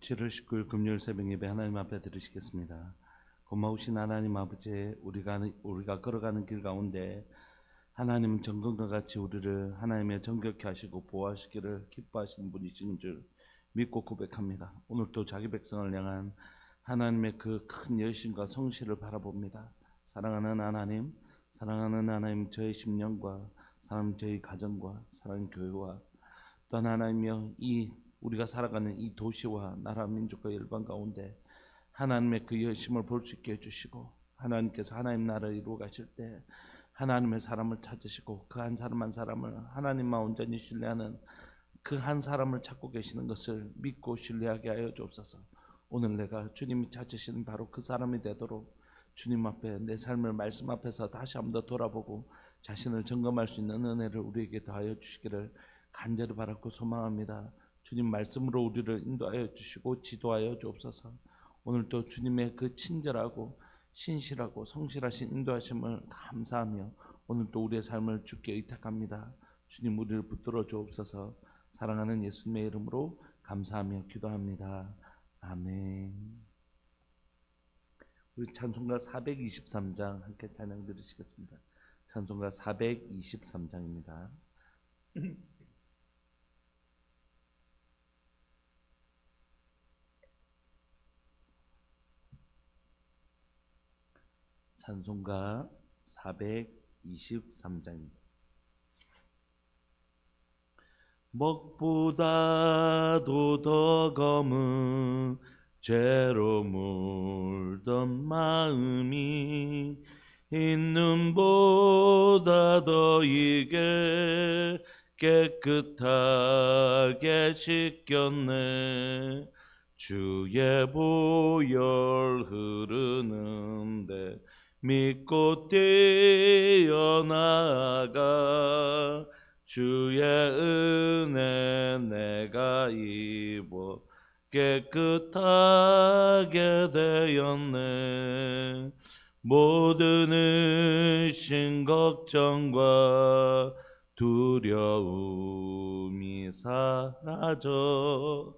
7월 19일 금요일 새벽 예배 하나님 앞에 드리시겠습니다. 고마우신 하나님 아버지, 우리가 걸어가는 길 가운데 하나님은 정금과 같이 우리를 하나님의 정결케 하시고 보호하시기를 기뻐하시는 분이신 줄 믿고 고백합니다. 오늘도 자기 백성을 향한 하나님의 그 큰 열심과 성실을 바라봅니다. 사랑하는 하나님, 저의 심령과 사랑하는 저희 가정과 사랑하는 교회와 또한 하나님이여, 우리가 살아가는 이 도시와 나라 민족과 열방 가운데 하나님의 그 열심을 볼 수 있게 해주시고, 하나님께서 하나님 나라를 이루어 가실 때 하나님의 사람을 찾으시고 그 한 사람 한 사람을 하나님만 온전히 신뢰하는 그 한 사람을 찾고 계시는 것을 믿고 신뢰하게 하여 주옵소서. 오늘 내가 주님이 찾으시는 바로 그 사람이 되도록 주님 앞에 내 삶을 말씀 앞에서 다시 한번 더 돌아보고 자신을 점검할 수 있는 은혜를 우리에게 더하여 주시기를 간절히 바라고 소망합니다. 주님 말씀으로 우리를 인도하여 주시고 지도하여 주옵소서. 오늘도 주님의 그 친절하고 신실하고 성실하신 인도하심을 감사하며 오늘도 우리의 삶을 주께 의탁합니다. 주님 우리를 붙들어 주옵소서. 사랑하는 예수님의 이름으로 감사하며 기도합니다. 아멘. 우리 찬송가 423장 함께 찬양 드리시겠습니다. 찬송가 423장입니다. 찬송가 423장입니다. 먹보다도 더 검은 죄로 물던 마음이 있는보다 더 이게 깨끗하게 씻겼네. 주의 보혈 흐르는데 믿고 뛰어나가 주의 은혜 내가 입어 깨끗하게 되었네. 모든 의심 걱정과 두려움이 사라져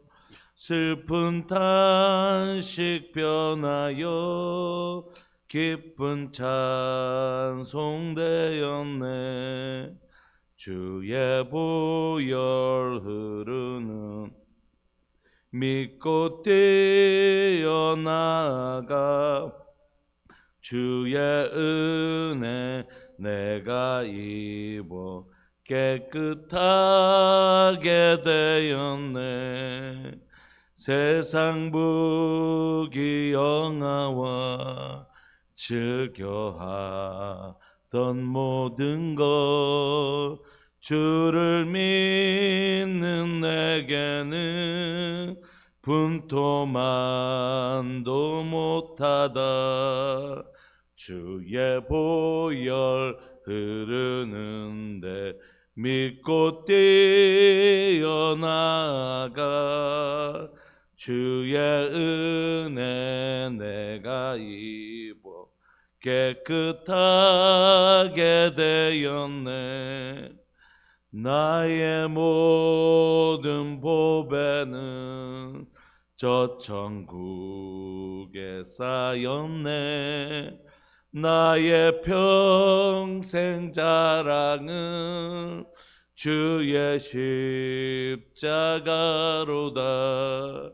슬픈 탄식 변하여 기쁜 찬송되었네. 주의 보혈 흐르는 믿고 뛰어나가 주의 은혜 내가 입어 깨끗하게 되었네. 세상 부귀영화와 즐겨하던 모든 것 주를 믿는 내게는 분토만도 못하다. 주의 보혈 흐르는데 믿고 뛰어나가 주의 은혜 내가 입어 깨끗하게 되었네. 나의 모든 보배는 저 천국에 쌓였네. 나의 평생 자랑은 주의 십자가로다.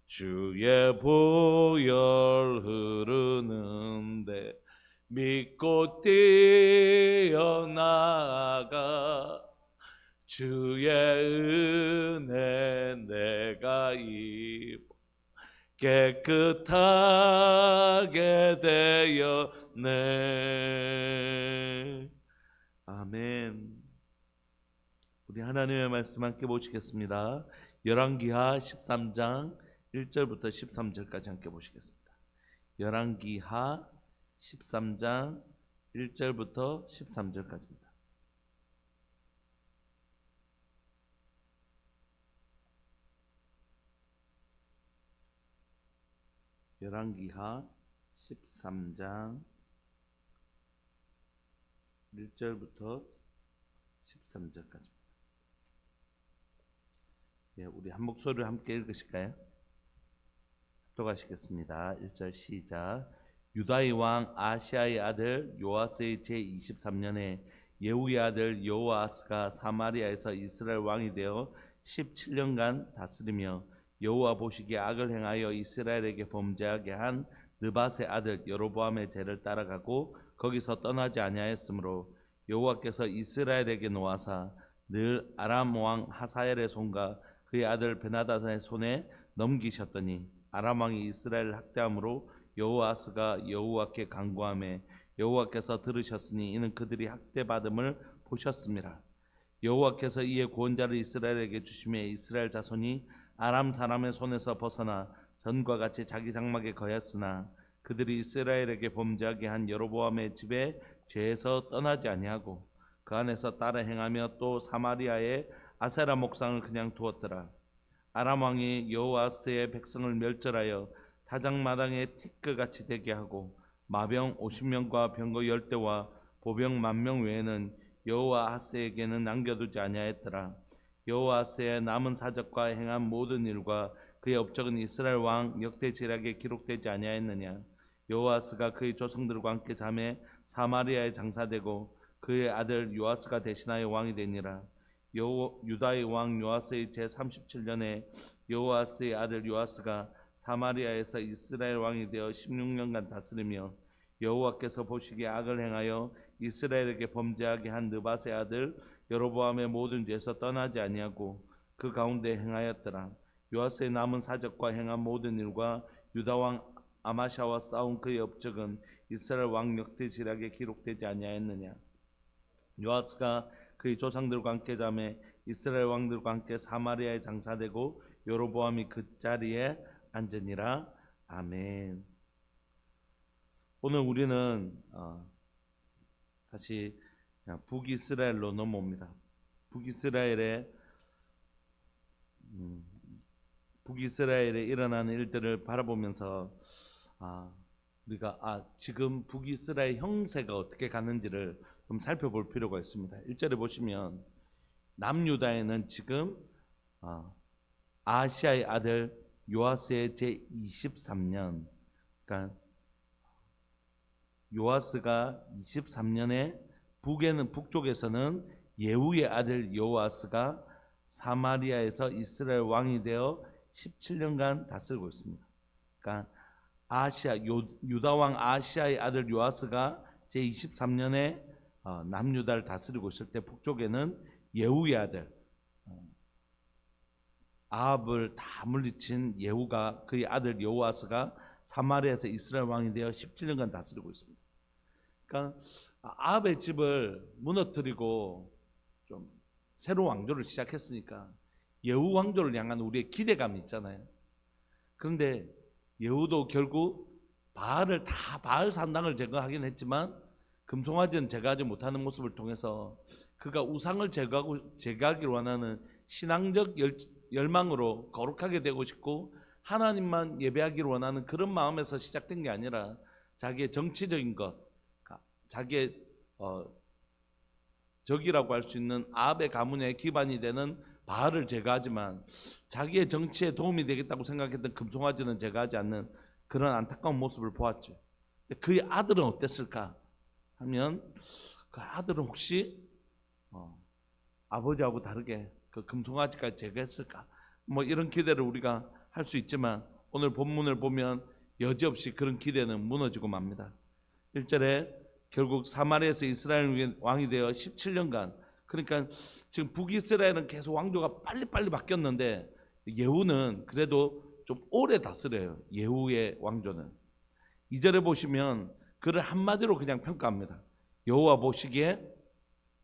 주의 보혈 흐르는데 믿고 뛰어나가 주의 은혜 내가 입어 깨끗하게 되었네. 아멘. 우리 하나님의 말씀 함께 보시겠습니다. 열왕기하 13장 1절부터 13절까지 함께 보시겠습니다. 열왕기하 13장 1절부터 13절까지입니다. 열왕기하 13장 1절부터 13절까지입니다. 예, 우리 한 목소리를 함께 읽으실까요? 독하시겠습니다. 1절 시작. 유다의 왕 아시아의 아들 요아스의 제23년에 예후의 아들 여호아스가 사마리아에서 이스라엘 왕이 되어 17년간 다스리며 여호와 보시기에 악을 행하여 이스라엘에게 범죄하게 한 느밧의 아들 여로보암의 죄를 따라가고 거기서 떠나지 아니하였으므로 여호와께서 이스라엘에게 놓아사 늘 아람 왕 하사엘의 손과 그의 아들 베나다의 손에 넘기셨더니 아람 왕이 이스라엘을 학대함으로 여호아스가 여호와께 간구하며 여호와께서 들으셨으니 이는 그들이 학대받음을 보셨습니다. 여호와께서 이에 구원자를 이스라엘에게 주시며 이스라엘 자손이 아람 사람의 손에서 벗어나 전과 같이 자기 장막에 거했으나 그들이 이스라엘에게 범죄하게 한 여로보암의 집에 죄에서 떠나지 아니하고 그 안에서 따라 행하며 또 사마리아의 아세라 목상을 그냥 두었더라. 아람 왕이 여호아스의 백성을 멸절하여 타작마당에 티끌같이 되게 하고 마병 50명과 병거 10대와 보병 10,000명 외에는 여호아스에게는 남겨두지 아니하였더라. 여호아스의 남은 사적과 행한 모든 일과 그의 업적은 이스라엘 왕 역대지략에 기록되지 아니하였느냐. 여호아스가 그의 조상들과 함께 잠에 사마리아에 장사되고 그의 아들 요아스가 대신하여 왕이 되니라. 유다의 왕 요아스의 제37년에 여호아스의 아들 요아스가 사마리아에서 이스라엘 왕이 되어 16년간 다스리며 여호와께서 보시기에 악을 행하여 이스라엘에게 범죄하게 한 느밧의 아들 여로보암의 모든 죄에서 떠나지 아니하고 그 가운데 행하였더라. 요아스의 남은 사적과 행한 모든 일과 유다 왕 아마샤와 싸운 그의 업적은 이스라엘 왕 역대지략에 기록되지 아니하였느냐. 요아스가 그의 조상들과 함께 잠에 이스라엘 왕들과 함께 사마리아에 장사되고 여로보암이 그 자리에 앉으니라. 아멘. 오늘 우리는 다시 북이스라엘로 넘어옵니다. 북이스라엘에 일어나는 일들을 바라보면서 우리가 지금 북이스라엘 형세가 어떻게 가는지를 좀 살펴볼 필요가 있습니다. 1절에 보시면 남유다에는 지금 아시아의 아들 요아스의 제23년, 그러니까 요아스가 23년에 북쪽에서는 예후의 아들 여호아스가 사마리아에서 이스라엘 왕이 되어 17년간 다스리고 있습니다. 그러니까 유다 왕 아시아의 아들 요아스가 제23년에 남유다를 다스리고 있을 때 북쪽에는 예후의 아들 아합을 다 물리친 예후가 그의 아들 여호아스가 사마리아에서 이스라엘 왕이 되어 17년간 다스리고 있습니다. 그러니까 아합의 집을 무너뜨리고 좀 새로운 왕조를 시작했으니까 예후 왕조를 향한 우리의 기대감이 있잖아요. 그런데 예후도 결국 바알 산당을 제거하긴 했지만 금송아지는 제거하지 못하는 모습을 통해서 그가 우상을 제거하기를 원하는 신앙적 열망으로 거룩하게 되고 싶고 하나님만 예배하기를 원하는 그런 마음에서 시작된 게 아니라 자기의 정치적인 것, 자기의 적이라고 할 수 있는 아합의 가문의 기반이 되는 바알을 제거하지만 자기의 정치에 도움이 되겠다고 생각했던 금송아지는 제거하지 않는 그런 안타까운 모습을 보았죠. 그의 아들은 어땠을까 하면 그 아들은 혹시 아버지하고 다르게 그 금송아지까지 제거했을까? 뭐 이런 기대를 우리가 할 수 있지만 오늘 본문을 보면 여지없이 그런 기대는 무너지고 맙니다. 1절에 결국 사마리아에서 이스라엘 왕이 되어 17년간, 그러니까 지금 북이스라엘은 계속 왕조가 빨리빨리 바뀌었는데 예후는 그래도 좀 오래 다스려요. 예후의 왕조는. 2절에 보시면 그를 한마디로 그냥 평가합니다. 여호와 보시기에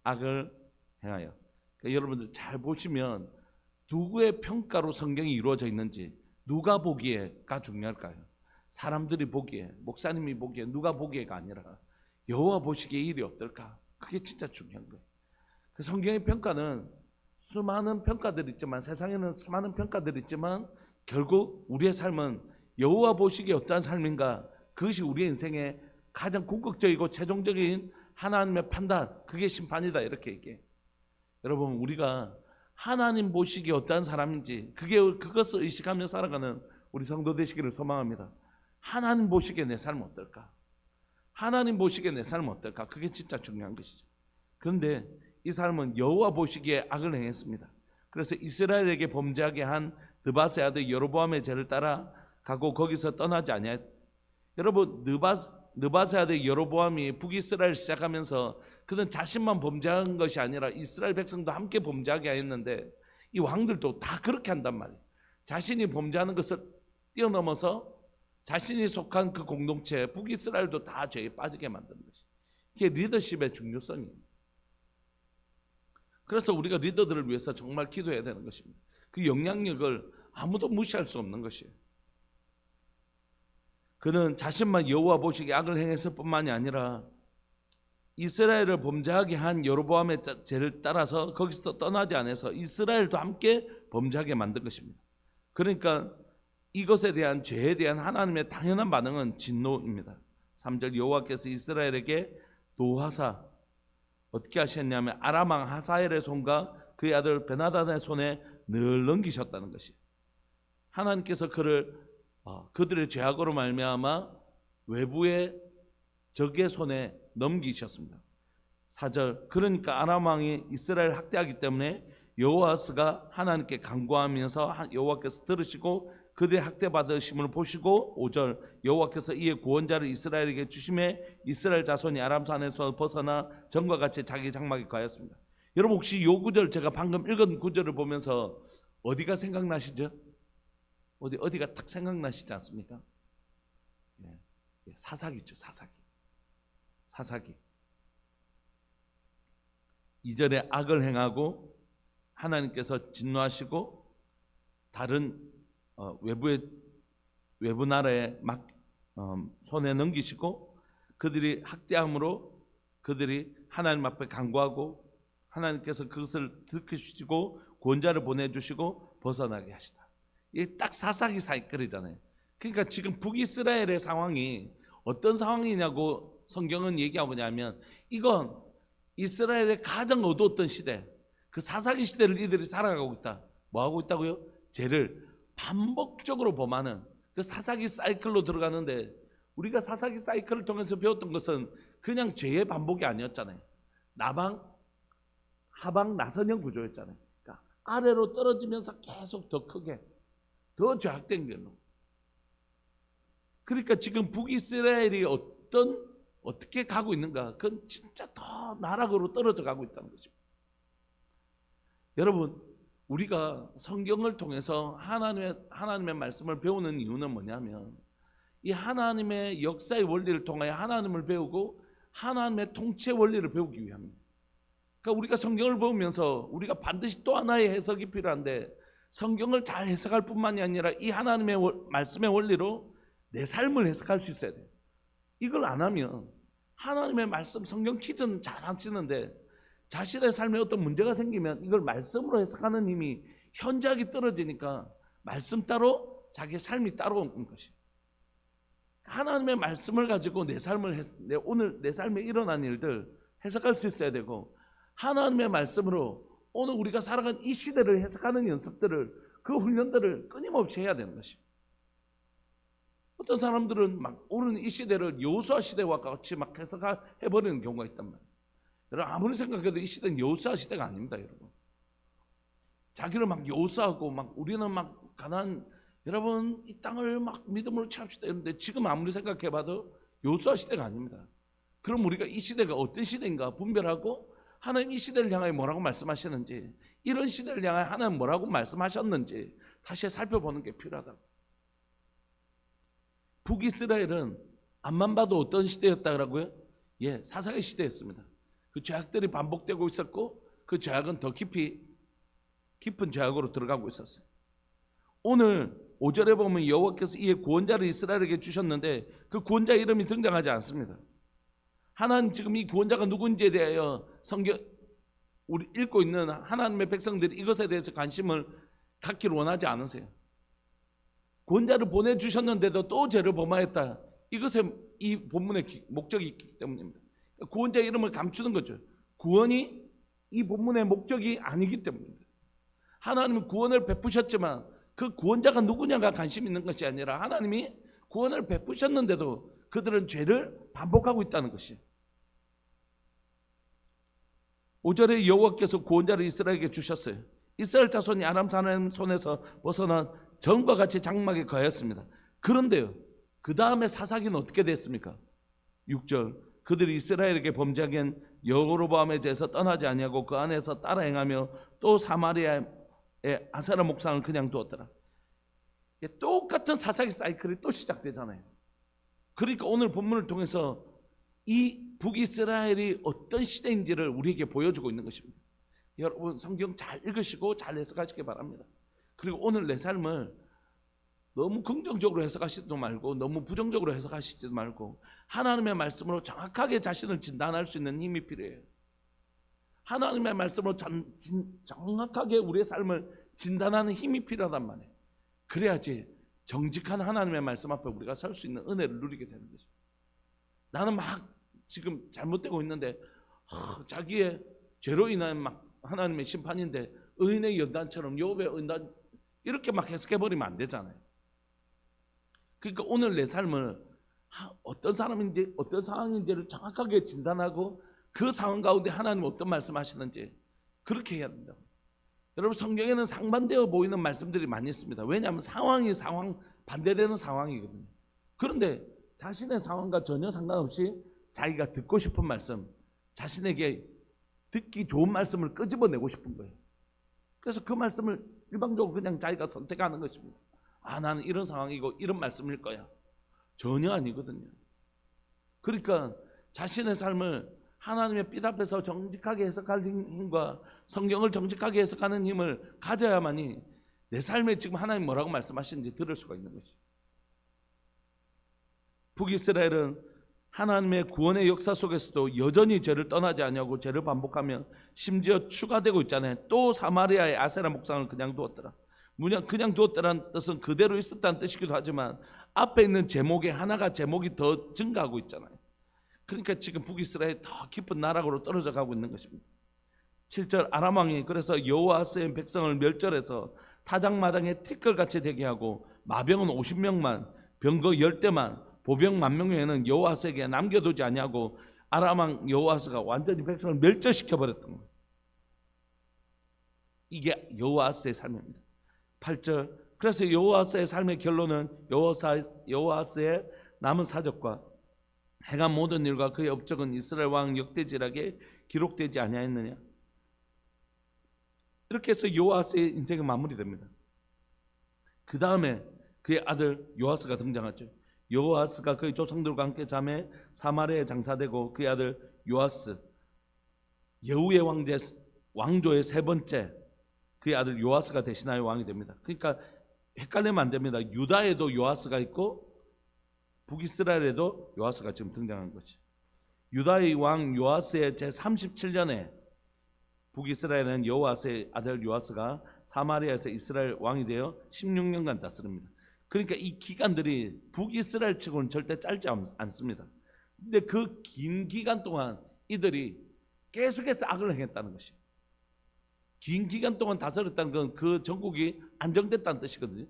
악을 행하여. 그러니까 여러분들 잘 보시면 누구의 평가로 성경이 이루어져 있는지, 누가 보기에가 중요할까요? 사람들이 보기에, 목사님이 보기에, 누가 보기에가 아니라 여호와 보시기에 일이 어떨까? 그게 진짜 중요한 거예요. 그 성경의 평가는 수많은 평가들이 있지만, 세상에는 수많은 평가들이 있지만 결국 우리의 삶은 여호와 보시기에 어떠한 삶인가? 그것이 우리의 인생의 가장 궁극적이고 최종적인 하나님의 판단, 그게 심판이다, 이렇게 얘기해. 여러분, 우리가 하나님 보시기에 어떠한 사람인지 그것을 의식하며 살아가는 우리 성도 되시기를 소망합니다. 하나님 보시기에 내 삶은 어떨까? 하나님 보시기에 내 삶은 어떨까? 그게 진짜 중요한 것이죠. 그런데 이 사람은 여호와 보시기에 악을 행했습니다. 그래서 이스라엘에게 범죄하게 한 느밧의 아들 여로보암의 죄를 따라 가고 거기서 떠나지 아니하였. 여러분, 느밧의 아들 여로보암이 북이스라엘 시작하면서 그는 자신만 범죄한 것이 아니라 이스라엘 백성도 함께 범죄하게 하였는데 이 왕들도 다 그렇게 한단 말이에요. 자신이 범죄하는 것을 뛰어넘어서 자신이 속한 그 공동체 북이스라엘도 다 죄에 빠지게 만드는 것이에요. 이게 리더십의 중요성이에요. 그래서 우리가 리더들을 위해서 정말 기도해야 되는 것입니다. 그 영향력을 아무도 무시할 수 없는 것이에요. 그는 자신만 여호와 보시기에 악을 행했을 뿐만이 아니라 이스라엘을 범죄하게 한 여로보암의 죄를 따라서 거기서 떠나지 않아서 이스라엘도 함께 범죄하게 만든 것입니다. 그러니까 이것에 대한 죄에 대한 하나님의 당연한 반응은 진노입니다. 3절 여호와께서 이스라엘에게 노하사 어떻게 하셨냐면 아람 왕 하사엘의 손과 그의 아들 베나단의 손에 늘 넘기셨다는 것이. 하나님께서 그들의 죄악으로 말미암아 외부의 적의 손에 넘기셨습니다. 4절 그러니까 아람 왕이 이스라엘을 학대하기 때문에 여호아스가 하나님께 간구하면서 여호와께서 들으시고 그들의 학대받으심을 보시고 5절 여호와께서 이의 구원자를 이스라엘에게 주심에 이스라엘 자손이 아람 산에서 벗어나 전과 같이 자기 장막에 거하였습니다. 여러분 혹시 요 구절 제가 방금 읽은 구절을 보면서 어디가 생각나시죠? 어디가 딱 생각나시지 않습니까? 사사기죠. 사사기 2절에 악을 행하고 하나님께서 진노하시고 다른 외부 나라에 막 손에 넘기시고 그들이 학대함으로 그들이 하나님 앞에 간구하고 하나님께서 그것을 들으시고 구원자를 보내주시고 벗어나게 하시다. 이게 딱 사사기 사이클이잖아요. 그러니까 지금 북이스라엘의 상황이 어떤 상황이냐고 성경은 얘기하고 있냐면 이건 이스라엘의 가장 어두웠던 시대, 그 사사기 시대를 이들이 살아가고 있다. 뭐 하고 있다고요? 죄를 반복적으로 범하는 그 사사기 사이클로 들어가는데 우리가 사사기 사이클을 통해서 배웠던 것은 그냥 죄의 반복이 아니었잖아요. 나방, 하방, 나선형 구조였잖아요. 그러니까 아래로 떨어지면서 계속 더 크게, 더 죄악된 길로. 그러니까 지금 북이스라엘이 어떻게 가고 있는가? 그건 진짜 더 나락으로 떨어져 가고 있다는 거죠. 여러분, 우리가 성경을 통해서 하나님의 말씀을 배우는 이유는 뭐냐면 이 하나님의 역사의 원리를 통하여 하나님을 배우고 하나님의 통치 원리를 배우기 위함입니다. 그러니까 우리가 성경을 보면서 우리가 반드시 또 하나의 해석이 필요한데 성경을 잘 해석할 뿐만이 아니라 이 하나님의 말씀의 원리로 내 삶을 해석할 수 있어야 돼요. 이걸 안 하면 하나님의 말씀 성경 퀴즈는 잘 안 치는데 자신의 삶에 어떤 문제가 생기면 이걸 말씀으로 해석하는 힘이 현저하게 떨어지니까 말씀 따로 자기의 삶이 따로 오는 것이. 하나님의 말씀을 가지고 오늘 내 삶에 일어난 일들 해석할 수 있어야 되고 하나님의 말씀으로 오늘 우리가 살아간 이 시대를 해석하는 연습들을 그 훈련들을 끊임없이 해야 되는 것입니다. 어떤 사람들은 막 오늘 이 시대를 여호수아 시대와 같이 막 해석해버리는 경우가 있단 말이에요. 여러분 아무리 생각해도 이 시대는 여호수아 시대가 아닙니다, 여러분. 자기를 막 여호수아하고 막 우리는 막 가나안 여러분 이 땅을 막 믿음으로 취합시다 이런데 지금 아무리 생각해봐도 여호수아 시대가 아닙니다. 그럼 우리가 이 시대가 어떤 시대인가 분별하고 하나님 이 시대를 향하여 뭐라고 말씀하시는지 이런 시대를 향하여 하나님 뭐라고 말씀하셨는지 다시 살펴보는 게 필요하다고. 북이스라엘은 앞만 봐도 어떤 시대였다고요? 사사기 시대였습니다. 그 죄악들이 반복되고 있었고 그 죄악은 더 깊은 죄악으로 들어가고 있었어요. 오늘 5절에 보면 여호와께서 이의 구원자를 이스라엘에게 주셨는데 그 구원자 이름이 등장하지 않습니다. 하나님 지금 이 구원자가 누군지에 대하여 우리 읽고 있는 하나님의 백성들이 이것에 대해서 관심을 갖기를 원하지 않으세요. 구원자를 보내주셨는데도 또 죄를 범하였다. 이것에 이 본문의 목적이 있기 때문입니다. 구원자 이름을 감추는 거죠. 구원이 이 본문의 목적이 아니기 때문입니다. 하나님은 구원을 베푸셨지만 그 구원자가 누구냐가 관심 있는 것이 아니라 하나님이 구원을 베푸셨는데도 그들은 죄를 반복하고 있다는 것이. 5절에 여호와께서 구원자를 이스라엘에게 주셨어요. 이스라엘 자손이 아람 사람 손에서 벗어난 정과 같이 장막에 거하였습니다. 그런데요, 그 다음에 사사기는 어떻게 됐습니까? 6절, 그들이 이스라엘에게 범죄하기엔 여로보암의 죄에서 떠나지 아니하고 그 안에서 따라 행하며 또 사마리아의 아세라 목상을 그냥 두었더라. 똑같은 사사기 사이클이 또 시작되잖아요. 그러니까 오늘 본문을 통해서 이 북이스라엘이 어떤 시대인지를 우리에게 보여주고 있는 것입니다. 여러분 성경 잘 읽으시고 잘 해석하시기 바랍니다. 그리고 오늘 내 삶을 너무 긍정적으로 해석하시지도 말고 너무 부정적으로 해석하시지도 말고 하나님의 말씀으로 정확하게 자신을 진단할 수 있는 힘이 필요해요. 하나님의 말씀으로 정확하게 우리의 삶을 진단하는 힘이 필요하단 말이에요. 그래야지 정직한 하나님의 말씀 앞에 우리가 설 수 있는 은혜를 누리게 되는 거죠. 나는 막 지금 잘못되고 있는데 자기의 죄로 인한 막 하나님의 심판인데 의인의 연단처럼 욥의 연단 이렇게 막 해석해버리면 안 되잖아요. 그러니까 오늘 내 삶을 어떤 사람인지 어떤 상황인지를 정확하게 진단하고 그 상황 가운데 하나님 어떤 말씀하시는지 그렇게 해야 된다. 여러분 성경에는 상반되어 보이는 말씀들이 많이 있습니다. 왜냐하면 상황이 반대되는 상황이거든요. 그런데 자신의 상황과 전혀 상관없이 자기가 듣고 싶은 말씀, 자신에게 듣기 좋은 말씀을 끄집어내고 싶은 거예요. 그래서 그 말씀을 일방적으로 그냥 자기가 선택하는 것입니다. 나는 이런 상황이고 이런 말씀일 거야. 전혀 아니거든요. 그러니까 자신의 삶을 하나님의 빛 앞에서 정직하게 해석할 힘과 성경을 정직하게 해석하는 힘을 가져야만이 내 삶에 지금 하나님 뭐라고 말씀하시는지 들을 수가 있는 것이죠. 북이스라엘은 하나님의 구원의 역사 속에서도 여전히 죄를 떠나지 아니하고 죄를 반복하며 심지어 추가되고 있잖아요. 또 사마리아의 아세라 목상을 그냥 두었더라. 그냥 두었다는 뜻은 그대로 있었다는 뜻이기도 하지만 앞에 있는 제목에 하나가 제목이 더 증가하고 있잖아요. 그러니까 지금 북이스라엘이 더 깊은 나락으로 떨어져 가고 있는 것입니다. 7절 아람 왕이 그래서 여호아스의 백성을 멸절해서 타작마당에 티끌같이 되게 하고 마병은 50명만 병거 10대만 보병 10,000명에는 여호아스에게 남겨두지 아니하고 아람 왕 여호아스가 완전히 백성을 멸절시켜 버렸던 거예요. 이게 여호아스의 삶입니다. 8절 그래서 여호아스의 삶의 결론은 여호아스의 남은 사적과 행한 모든 일과 그의 업적은 이스라엘 왕 역대지락에 기록되지 아니하였느냐. 이렇게 해서 여호아스의 인생이 마무리됩니다. 그 다음에 그의 아들 요아스가 등장하죠. 여호아스가 그의 조상들과 함께 잠에 사마리아에 장사되고 그의 아들 요아스 여후의 왕조의 세 번째 그의 아들 요아스가 대신하여 왕이 됩니다. 그러니까 헷갈리면 안 됩니다. 유다에도 요아스가 있고 북이스라엘에도 요아스가 지금 등장한 거지. 유다의 왕 요아스의 제37년에 북이스라엘은 여호아스의 아들 요아스가 사마리아에서 이스라엘 왕이 되어 16년간 다스립니다. 그러니까 이 기간들이 북이스라엘 치고는 절대 짧지 않습니다. 근데 그 긴 기간 동안 이들이 계속해서 악을 행했다는 것이. 긴 기간 동안 다스렸다는 건 그 전국이 안정됐다는 뜻이거든요.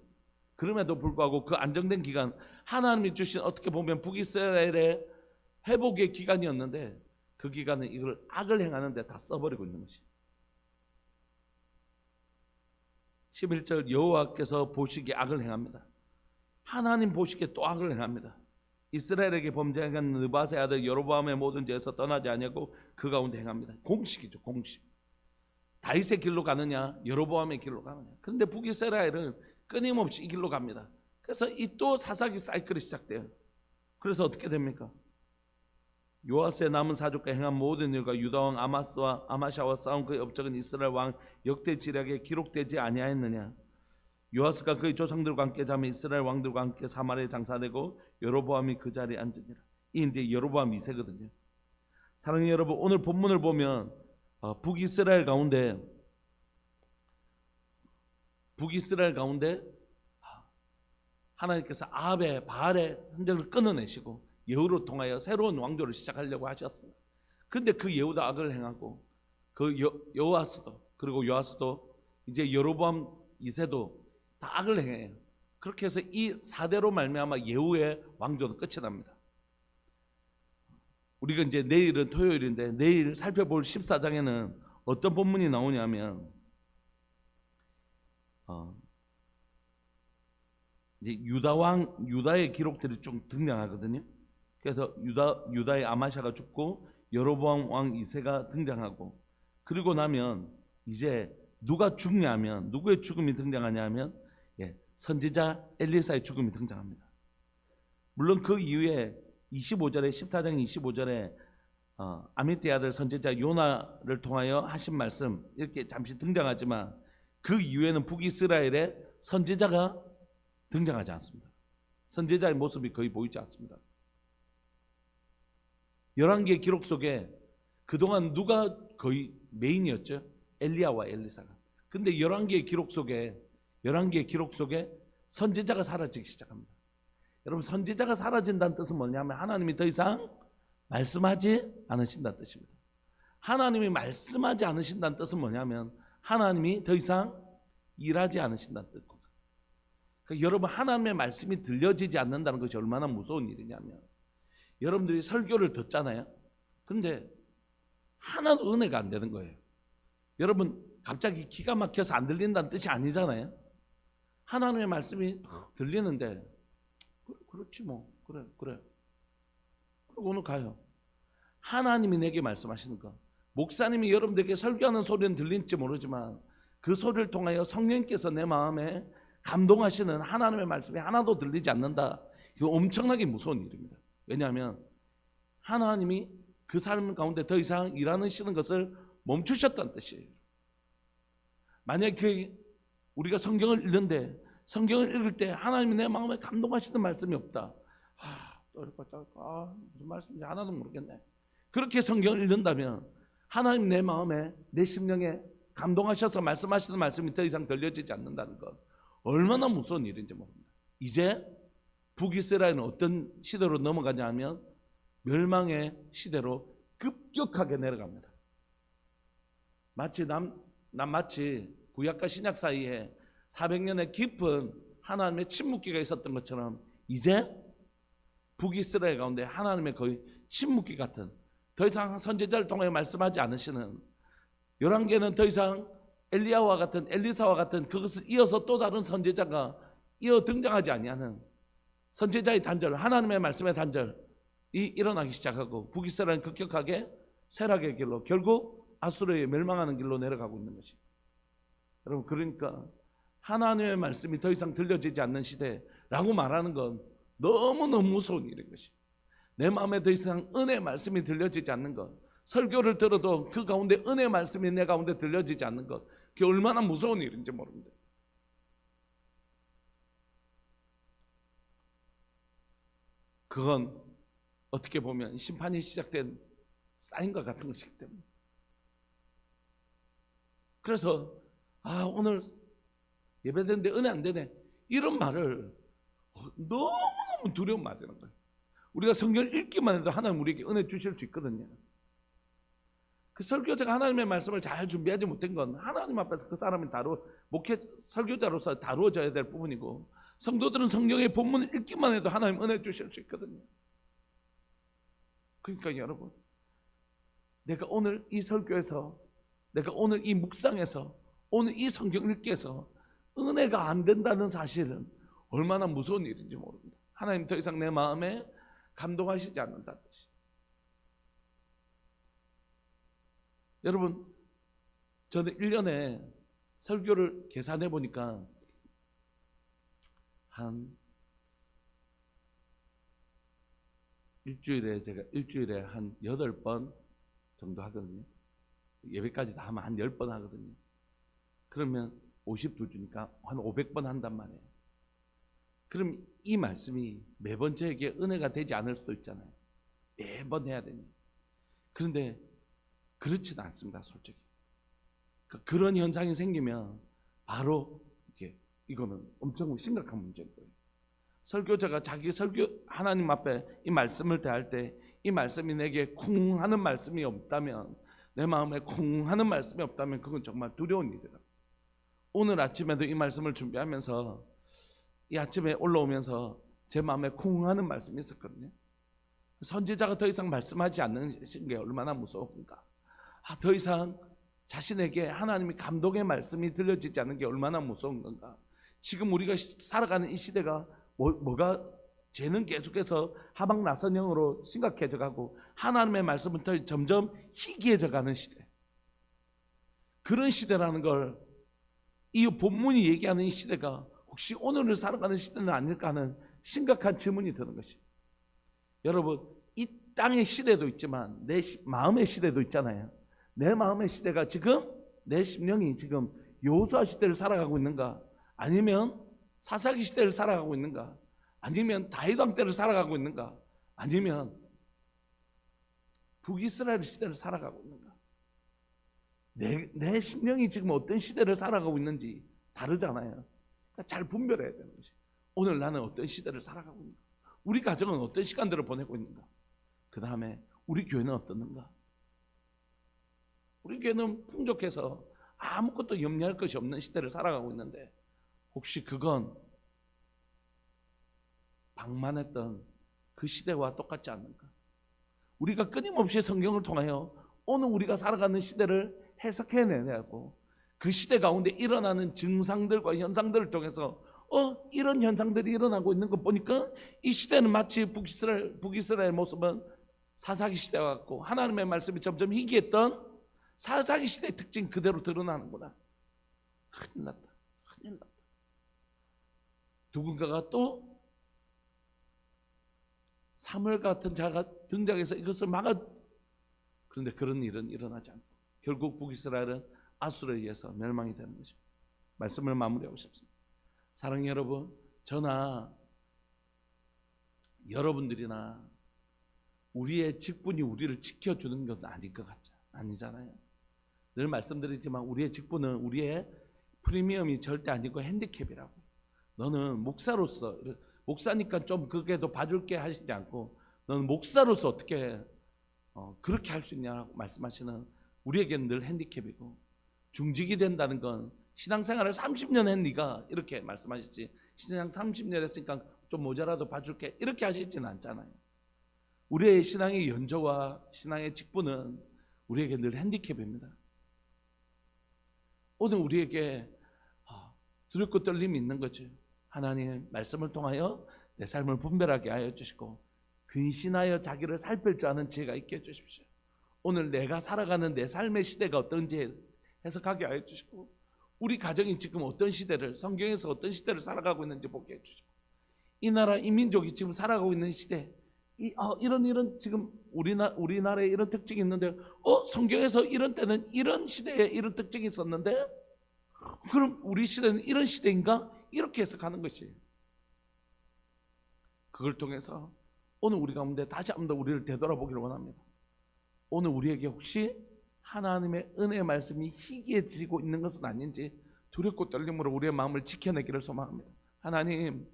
그럼에도 불구하고 그 안정된 기간 하나님이 주신 어떻게 보면 북이스라엘의 회복의 기간이었는데 그 기간은 이걸 악을 행하는 데 다 써버리고 있는 것이. 11절 여호와께서 보시기에 악을 행합니다. 하나님 보시기에 또 악을 행합니다. 이스라엘에게 범죄한 느밧의 아들 여로보암의 모든 죄에서 떠나지 아니하고 그 가운데 행합니다. 공식이죠, 공식. 다윗의 길로 가느냐 여로보암의 길로 가느냐. 그런데 북이스라엘은 끊임없이 이 길로 갑니다. 그래서 이 또 사사기 사이클이 시작돼요. 그래서 어떻게 됩니까? 요아스의 남은 사족과 행한 모든 일과 유다왕 아마샤와 싸운 그의 업적은 이스라엘 왕 역대지략에 기록되지 아니하였느냐. 요아스가 그의 조상들과 함께 잠에 이스라엘 왕들과 함께 사마리아에 장사되고 여로보암이 그 자리에 앉으니라. 이 이제 여로보암 2세거든요. 사랑하는 여러분, 오늘 본문을 보면 북이스라엘 가운데 하나님께서 아합의 바알의 흔적을 끊어내시고 예후로 통하여 새로운 왕조를 시작하려고 하셨습니다. 그런데 그 예후도 악을 행하고 그 여호아스도 그리고 요아스도 이제 여로보암 2세도 다 악을 행해요. 그렇게 해서 이 4대로 말미암아 예후의 왕조는 끝이 납니다. 우리가 이제 내일은 토요일인데 내일 살펴볼 14장에는 어떤 본문이 나오냐면 이제 유다의 기록들이 좀 등장하거든요. 그래서 유다의 아마샤가 죽고 여로보암 왕 2세가 등장하고, 그리고 나면 이제 누가 죽냐면, 누구의 죽음이 등장하냐면 선지자 엘리사의 죽음이 등장합니다. 물론 그 이후에 14장 25절에 아미떼 아들 선지자 요나를 통하여 하신 말씀 이렇게 잠시 등장하지만 그 이후에는 북이스라엘에 선지자가 등장하지 않습니다. 선지자의 모습이 거의 보이지 않습니다. 11개의 기록 속에 그동안 누가 거의 메인이었죠? 엘리야와 엘리사가. 근데 11개의 기록 속에 선지자가 사라지기 시작합니다. 여러분, 선지자가 사라진다는 뜻은 뭐냐면 하나님이 더 이상 말씀하지 않으신다는 뜻입니다. 하나님이 말씀하지 않으신다는 뜻은 뭐냐면 하나님이 더 이상 일하지 않으신다는 뜻입니다. 그러니까 여러분, 하나님의 말씀이 들려지지 않는다는 것이 얼마나 무서운 일이냐면, 여러분들이 설교를 듣잖아요. 그런데 하나도 은혜가 안 되는 거예요. 여러분, 갑자기 기가 막혀서 안 들린다는 뜻이 아니잖아요. 하나님의 말씀이 들리는데 그렇지 뭐, 그래 그리고 오늘 가요. 하나님이 내게 말씀하시는 거, 목사님이 여러분들에게 설교하는 소리는 들릴지 모르지만 그 소리를 통하여 성령께서 내 마음에 감동하시는 하나님의 말씀이 하나도 들리지 않는다. 이거 엄청나게 무서운 일입니다. 왜냐하면 하나님이 그 사람 가운데 더 이상 일하시는 것을 멈추셨다는 뜻이에요. 만약에 우리가 성경을 읽는데 성경을 읽을 때 하나님이 내 마음에 감동하시는 말씀이 없다. 무슨 말씀인지 하나도 모르겠네. 그렇게 성경을 읽는다면 하나님 내 마음에, 내 심령에 감동하셔서 말씀하시는 말씀이 더 이상 들려지지 않는다는 것, 얼마나 무서운 일인지 모릅니다. 이제 북이스라엘은 어떤 시대로 넘어가냐 하면 멸망의 시대로 급격하게 내려갑니다. 마치 구약과 신약 사이에 400년의 깊은 하나님의 침묵기가 있었던 것처럼 이제 북이스라엘 가운데 하나님의 거의 침묵기 같은, 더 이상 선지자를 통해 말씀하지 않으시는, 11개는 더 이상 엘리야와 같은, 엘리사와 같은 그것을 이어서 또 다른 선지자가 이어 등장하지 아니하는 선지자의 단절, 하나님의 말씀의 단절이 일어나기 시작하고 북이스라엘은 급격하게 쇠락의 길로, 결국 아수르에 멸망하는 길로 내려가고 있는 것입니다. 여러분, 그러니까 하나님의 말씀이 더 이상 들려지지 않는 시대라고 말하는 건 너무너무 무서운 일인 것이, 내 마음에 더 이상 은혜의 말씀이 들려지지 않는 것, 설교를 들어도 그 가운데 은혜의 말씀이 내 가운데 들려지지 않는 것, 그게 얼마나 무서운 일인지 모릅니다. 그건 어떻게 보면 심판이 시작된 사인과 같은 것이기 때문에, 그래서 오늘 예배드렸는데 은혜 안 되네, 이런 말을 너무너무 두려운 말이라는 거예요. 우리가 성경을 읽기만 해도 하나님 우리에게 은혜 주실 수 있거든요. 그 설교자가 하나님의 말씀을 잘 준비하지 못한 건 하나님 앞에서 그 사람이 목회 설교자로서 다루어져야 될 부분이고, 성도들은 성경의 본문을 읽기만 해도 하나님 은혜 주실 수 있거든요. 그러니까 여러분, 내가 오늘 이 설교에서, 내가 오늘 이 묵상에서, 오늘 이 성경 읽기에서 은혜가 안 된다는 사실은 얼마나 무서운 일인지 모릅니다. 하나님 더 이상 내 마음에 감동하시지 않는다는 뜻이. 여러분, 저는 1년에 설교를 계산해 보니까 한 일주일에 한 8번 정도 하거든요. 예배까지 다 하면 한 10번 하거든요. 그러면 52주니까 한 500번 한단 말이에요. 그럼 이 말씀이 매번 저에게 은혜가 되지 않을 수도 있잖아요. 매번 해야 되니. 그런데 그렇지는 않습니다, 솔직히. 그런 현상이 생기면 바로 이거는 엄청 심각한 문제인 거예요. 설교자가 자기 하나님 앞에 이 말씀을 대할 때 이 말씀이 내게 쿵 하는 말씀이 없다면, 내 마음에 쿵 하는 말씀이 없다면 그건 정말 두려운 일이다. 오늘 아침에도 이 말씀을 준비하면서 이 아침에 올라오면서 제 마음에 쿵하는 말씀이 있었거든요. 선지자가 더 이상 말씀하지 않는 게 얼마나 무서운가. 더 이상 자신에게 하나님이 감동의 말씀이 들려지지 않는 게 얼마나 무서운 건가. 지금 우리가 살아가는 이 시대가 뭐가 죄는 계속해서 하방 나선형으로 심각해져 가고 하나님의 말씀은 더 점점 희귀해져 가는 시대. 그런 시대라는 걸 이 본문이 얘기하는 이 시대가 혹시 오늘을 살아가는 시대는 아닐까 하는 심각한 질문이 드는 것이에요. 여러분, 이 땅의 시대도 있지만 내 마음의 시대도 있잖아요. 내 마음의 시대가 지금 내 심령이 지금 여호수아 시대를 살아가고 있는가, 아니면 사사기 시대를 살아가고 있는가, 아니면 다윗 왕 때를 살아가고 있는가, 아니면 북이스라엘 시대를 살아가고 있는가. 내 심령이 지금 어떤 시대를 살아가고 있는지 다르잖아요. 그러니까 잘 분별해야 되는 것이, 오늘 나는 어떤 시대를 살아가고 있는가, 우리 가정은 어떤 시간들을 보내고 있는가, 그 다음에 우리 교회는 어떻는가. 우리 교회는 풍족해서 아무것도 염려할 것이 없는 시대를 살아가고 있는데 혹시 그건 방만했던 그 시대와 똑같지 않는가. 우리가 끊임없이 성경을 통하여 오늘 우리가 살아가는 시대를 해석해내고 그 시대 가운데 일어나는 증상들과 현상들을 통해서 이런 현상들이 일어나고 있는 것 보니까 이 시대는 마치 북이스라엘 모습은 사사기 시대 같고 하나님의 말씀이 점점 희귀했던 사사기 시대의 특징 그대로 드러나는구나. 큰일 났다. 큰일 났다. 누군가가 또 사무엘 같은 자가 등장해서 이것을 그런데 그런 일은 일어나지 않고 결국 북이스라엘은 아수르에 의해서 멸망이 되는 거죠. 말씀을 마무리하고 싶습니다. 사랑하는 여러분, 저나 여러분들이나 우리의 직분이 우리를 지켜주는 건 아닌 것 같죠. 아니잖아요. 늘 말씀드리지만 우리의 직분은 우리의 프리미엄이 절대 아니고 핸디캡이라고. 너는 목사로서, 목사니까 좀 그게도 봐줄게 하시지 않고 너는 목사로서 어떻게 그렇게 할 수 있냐고 말씀하시는 우리에게는 늘 핸디캡이고, 중직이 된다는 건 신앙생활을 30년 한 네가 이렇게 말씀하시지, 신앙 30년 했으니까 좀 모자라도 봐줄게 이렇게 하시지는 않잖아요. 우리의 신앙의 연조와 신앙의 직분은 우리에게 늘 핸디캡입니다. 오늘 우리에게 두렵고 떨림이 있는 거죠. 하나님 말씀을 통하여 내 삶을 분별하게 하여 주시고 근신하여 자기를 살필 줄 아는 지혜가 있게 해주십시오. 오늘 내가 살아가는 내 삶의 시대가 어떤지 해석하게 하여 주시고 우리 가정이 지금 어떤 시대를, 성경에서 어떤 시대를 살아가고 있는지 보게 해주시고 이 나라, 이 민족이 지금 살아가고 있는 시대, 이런 지금 우리나라에 이런 특징이 있는데 성경에서 이런 때는 이런 시대에 이런 특징이 있었는데 그럼 우리 시대는 이런 시대인가? 이렇게 해석하는 것이에요. 그걸 통해서 오늘 우리 가운데 다시 한번 더 우리를 되돌아보기를 원합니다. 오늘 우리에게 혹시 하나님의 은혜의 말씀이 희귀해지고 있는 것은 아닌지 두렵고 떨림으로 우리의 마음을 지켜내기를 소망합니다. 하나님,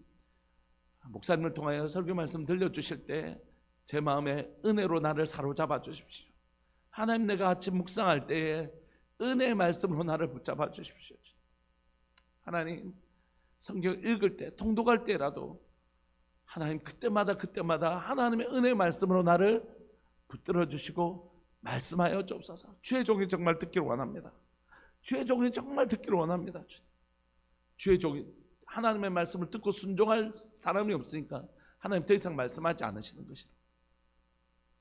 목사님을 통하여 설교 말씀 들려주실 때 제 마음에 은혜로 나를 사로잡아 주십시오. 하나님, 내가 아침 묵상할 때에 은혜의 말씀으로 나를 붙잡아 주십시오. 하나님, 성경 읽을 때, 통독할 때라도 하나님 그때마다 하나님의 은혜의 말씀으로 나를 붙들어 주시고 말씀하여 주옵소서. 주의 종이 정말 듣기를 원합니다. 주의 종이 정말 듣기를 원합니다. 주의 종이 하나님의 말씀을 듣고 순종할 사람이 없으니까 하나님 더 이상 말씀하지 않으시는 것이다.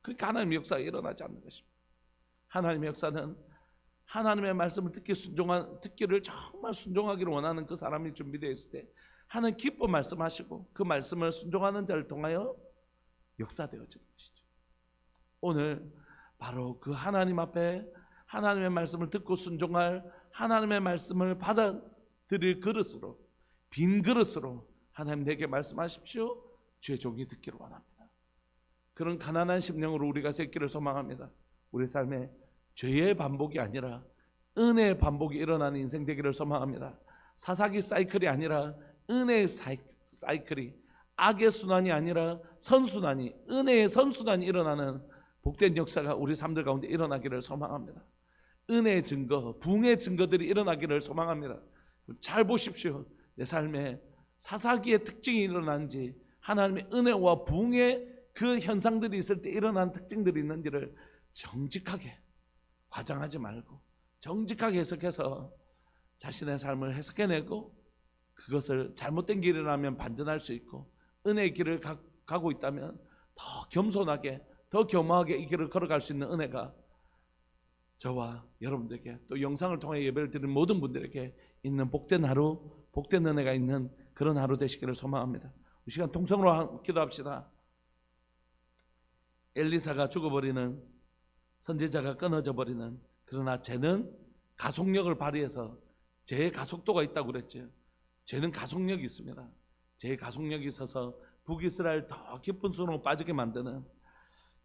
그러니까 하나님의 역사가 일어나지 않는 것입니다. 하나님의 역사는 하나님의 말씀을 듣기를 정말 순종하기를 원하는 그 사람이 준비되어 있을 때 하나님 기뻐 말씀하시고 그 말씀을 순종하는 자를 통하여 역사되어지는 것이죠. 오늘 바로 그 하나님 앞에 하나님의 말씀을 듣고 순종할, 하나님의 말씀을 받아들일 그릇으로, 빈 그릇으로 하나님 내게 말씀하십시오. 주의 종이 듣기를 원합니다. 그런 가난한 심령으로 우리가 새기를 소망합니다. 우리 삶에 죄의 반복이 아니라 은혜의 반복이 일어나는 인생 되기를 소망합니다. 사사기 사이클이 아니라 은혜의 사이클이, 악의 순환이 아니라 선순환이, 은혜의 선순환이 일어나는 복된 역사가 우리 삶들 가운데 일어나기를 소망합니다. 은혜의 증거, 부흥의 증거들이 일어나기를 소망합니다. 잘 보십시오. 내 삶에 사사기의 특징이 일어나는지, 하나님의 은혜와 부흥의 그 현상들이 있을 때 일어난 특징들이 있는지를 정직하게, 과장하지 말고 정직하게 해석해서 자신의 삶을 해석해내고, 그것을 잘못된 길이라면 반전할 수 있고, 은혜의 길을 가고 있다면 더 겸손하게, 더 겸허하게 이 길을 걸어갈 수 있는 은혜가 저와 여러분들에게, 또 영상을 통해 예배를 드리는 모든 분들에게 있는 복된 하루, 복된 은혜가 있는 그런 하루 되시기를 소망합니다. 이 시간 통성으로 기도합시다. 엘리사가 죽어버리는, 선지자가 끊어져 버리는, 그러나 죄는 가속력을 발휘해서, 죄의 가속도가 있다고 그랬죠. 죄는 가속력이 있습니다. 죄의 가속력이 있어서 북이스라엘 더 깊은 수렁으로 빠지게 만드는,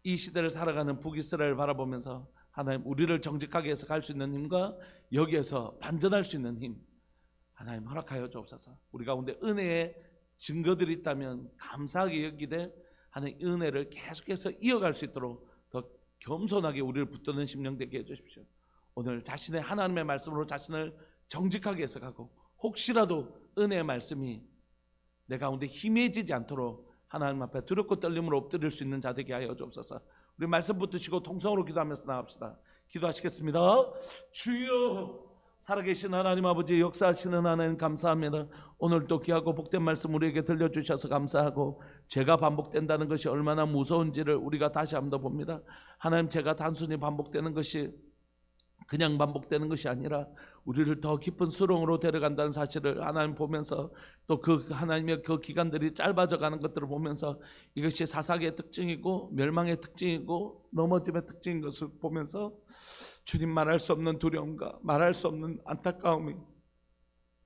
이 시대를 살아가는 북이스라엘을 바라보면서 하나님, 우리를 정직하게 해서 갈 수 있는 힘과 여기에서 반전할 수 있는 힘, 하나님 허락하여 주옵소서. 우리 가운데 은혜의 증거들이 있다면 감사하게 여기되, 하나님 은혜를 계속해서 이어갈 수 있도록 더 겸손하게 우리를 붙드는 심령 되게 해주십시오. 오늘 자신의 하나님의 말씀으로 자신을 정직하게 해석하고, 혹시라도 은혜의 말씀이 내 가운데 희미해지지 않도록 하나님 앞에 두렵고 떨림으로 엎드릴 수 있는 자 되게 하여 주옵소서. 우리 말씀 붙드시고 통성으로 기도하면서 나갑시다. 기도하시겠습니다. 주여, 살아계신 하나님 아버지, 역사하시는 하나님 감사합니다. 오늘도 귀하고 복된 말씀 우리에게 들려주셔서 감사하고, 죄가 반복된다는 것이 얼마나 무서운지를 우리가 다시 한번 더 봅니다. 하나님, 죄가 단순히 반복되는 것이, 그냥 반복되는 것이 아니라 우리를 더 깊은 수렁으로 데려간다는 사실을 하나님 보면서, 또 그 하나님의 그 기간들이 짧아져 가는 것들을 보면서, 이것이 사사기의 특징이고 멸망의 특징이고 넘어짐의 특징인 것을 보면서, 주님, 말할 수 없는 두려움과 말할 수 없는 안타까움이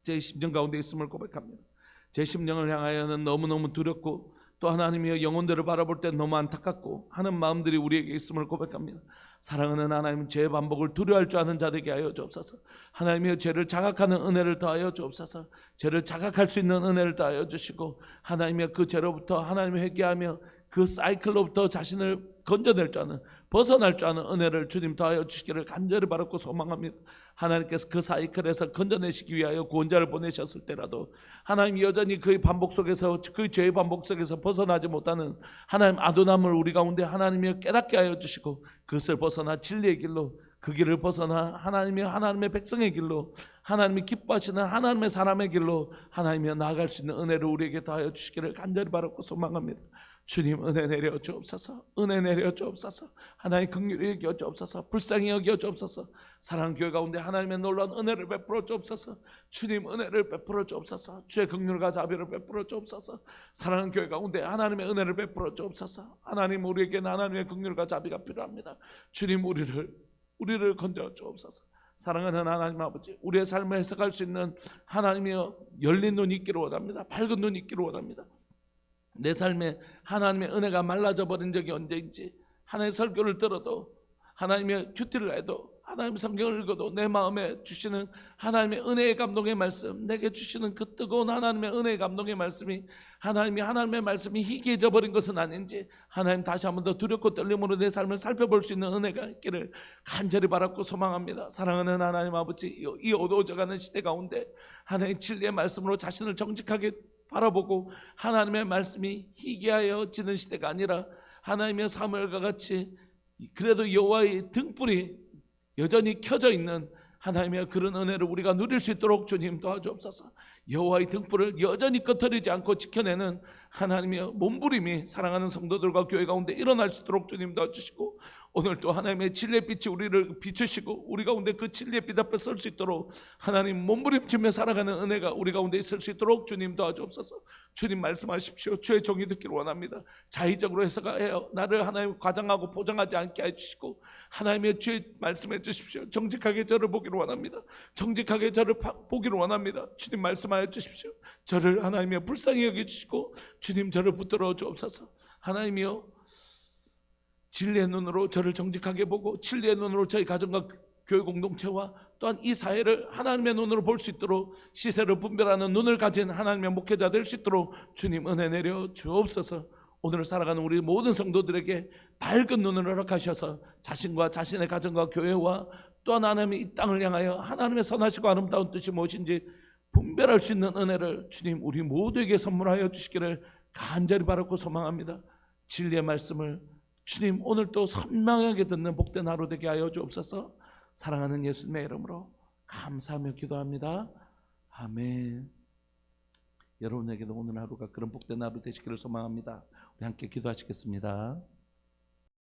제 심령 가운데 있음을 고백합니다. 제 심령을 향하여는 너무너무 두렵고, 또 하나님의 영혼들을 바라볼 때 너무 안타깝고 하는 마음들이 우리에게 있음을 고백합니다. 사랑하는 하나님, 죄의 반복을 두려워할 줄 아는 자 되게 하여 주옵소서. 하나님의 죄를 자각하는 은혜를 더하여 주옵소서. 죄를 자각할 수 있는 은혜를 더하여 주시고, 하나님의 그 죄로부터 하나님을 회개하며 그 사이클로부터 자신을 건져낼 줄 아는, 벗어날 줄 아는 은혜를 주님 더하여 주시기를 간절히 바랐고 소망합니다. 하나님께서 그 사이클에서 건져내시기 위하여 구원자를 보내셨을 때라도 하나님 여전히 그의 반복 속에서, 그 죄의 반복 속에서 벗어나지 못하는 하나님 아도남을 우리 가운데 하나님이 깨닫게 하여 주시고, 그것을 벗어나 진리의 길로, 그 길을 벗어나 하나님의 백성의 길로, 하나님이 기뻐하시는 하나님의 사람의 길로 하나님이 나아갈 수 있는 은혜를 우리에게 더하여 주시기를 간절히 바랐고 소망합니다. 주님, 은혜 내려 주옵소서. 은혜 내려 주옵소서. 하나님 긍휼히 여겨 주옵소서. 불쌍히 여겨 주옵소서. 사랑하는 교회 가운데 하나님의 놀라운 은혜를 베풀어 주옵소서. 주님, 은혜를 베풀어 주옵소서. 주의 긍휼과 자비를 베풀어 주옵소서. 사랑하는 교회 가운데 하나님의 은혜를 베풀어 주옵소서. 하나님, 우리에게는 하나님의 긍휼과 자비가 필요합니다. 주님, 우리를 건져 주옵소서. 사랑하는 하나님 아버지, 우리의 삶을 해석할 수 있는 하나님의 열린 눈이 있기를 원합니다. 밝은 눈이 있기를 원합니다. 내 삶에 하나님의 은혜가 말라져 버린 적이 언제인지, 하나님의 설교를 들어도, 하나님의 큐티를 해도, 하나님의 성경을 읽어도 내 마음에 주시는 하나님의 은혜의 감동의 말씀, 내게 주시는 그 뜨거운 하나님의 은혜의 감동의 말씀이, 하나님의 말씀이 희귀해져 버린 것은 아닌지, 하나님 다시 한번 더 두렵고 떨림으로 내 삶을 살펴볼 수 있는 은혜가 있기를 간절히 바랐고 소망합니다. 사랑하는 하나님 아버지, 이 어두워져가는 시대 가운데 하나님의 진리의 말씀으로 자신을 정직하게 바라보고, 하나님의 말씀이 희귀하여지는 시대가 아니라 하나님의 사무엘과 같이 그래도 여호와의 등불이 여전히 켜져 있는 하나님의 그런 은혜를 우리가 누릴 수 있도록 주님 도와주옵소서. 여호와의 등불을 여전히 꺼트리지 않고 지켜내는 하나님의 몸부림이 사랑하는 성도들과 교회 가운데 일어날 수 있도록 주님 도와주시고, 오늘 또 하나님의 진리의 빛이 우리를 비추시고 우리 가운데 그 진리의 빛 앞에 설 수 있도록 하나님 몸부림치며 살아가는 은혜가 우리 가운데 있을 수 있도록 주님 도와주옵소서. 주님 말씀하십시오. 주의 종이 듣기를 원합니다. 자의적으로 해석하여 나를 하나님 과장하고 보장하지 않게 해주시고, 하나님의 주의 말씀해 주십시오. 정직하게 저를 보기를 원합니다. 정직하게 저를 보기를 원합니다. 주님 말씀하여 주십시오. 저를 하나님의 불쌍히 여겨주시고 주님 저를 붙들어 주옵소서. 하나님이여, 진리의 눈으로 저를 정직하게 보고 진리의 눈으로 저희 가정과 교회 공동체와 또한 이 사회를 하나님의 눈으로 볼 수 있도록 시세를 분별하는 눈을 가진 하나님의 목회자 될 수 있도록 주님 은혜 내려 주옵소서. 오늘 살아가는 우리 모든 성도들에게 밝은 눈을 허락하셔서 자신과 자신의 가정과 교회와 또한 하나님의 이 땅을 향하여 하나님의 선하시고 아름다운 뜻이 무엇인지 분별할 수 있는 은혜를 주님 우리 모두에게 선물하여 주시기를 간절히 바라고 소망합니다. 진리의 말씀을 주님 오늘 또 선명하게 듣는 복된 하루 되게 하여 주옵소서. 사랑하는 예수님의 이름으로 감사하며 기도합니다. 아멘. 여러분에게도 오늘 하루가 그런 복된 하루 되시기를 소망합니다. 우리 함께 기도하시겠습니다.